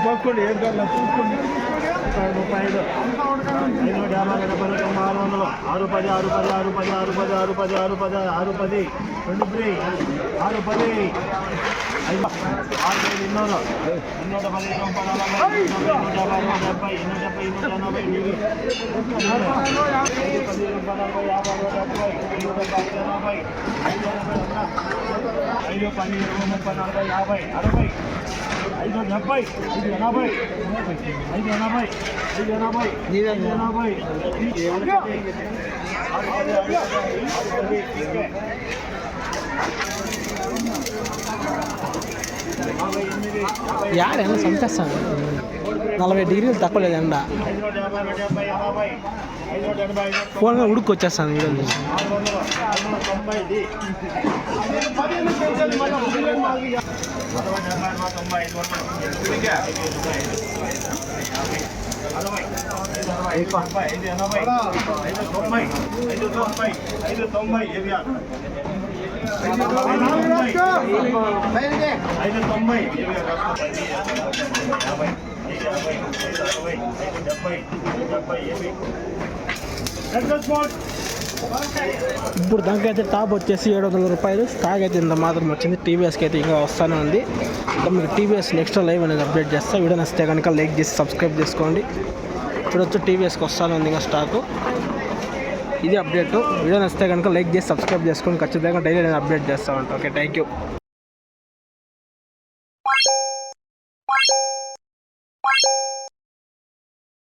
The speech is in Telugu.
పోసుకోండి ఏం కాదు చూసుకోండి 35 6 10 6 10 6 10 6 10 6 10 6 10 6 10 2 3 6 10 5 6 ಇನ್ನೂರು యాడైనా చంపేస్తాను 40 డిగ్రీలు తక్కువ లేదు ఎండ ఫోన్గా ఉడుకొచ్చేస్తాను వీడియో చూసి ఇప్పుడు దానికి అయితే టాప్ వచ్చేసి 700 రూపాయలు. స్టాక్ అయితే ఇంత మాత్రం వచ్చింది. టీవీఎస్కి అయితే ఇంకా వస్తూనే ఉంది. ఇంకా మీకు టీవీఎస్ నెక్స్ట్ లైవ్ అనేది అప్డేట్ చేస్తా. వీడియో నచ్చితే కనుక లైక్ చేసి సబ్స్క్రైబ్ చేసుకోండి. ఇప్పుడు వచ్చి టీవీఎస్కి వస్తూనే ఉంది ఇంకా స్టాకు. ఇది అప్డేట్. వీడియో నచ్చితే కనుక లైక్ చేసి సబ్స్క్రైబ్ చేసుకోండి. ఖచ్చితంగా డైలీ నేను అప్డేట్ చేస్తా ఉంటాను. Okay, thank you.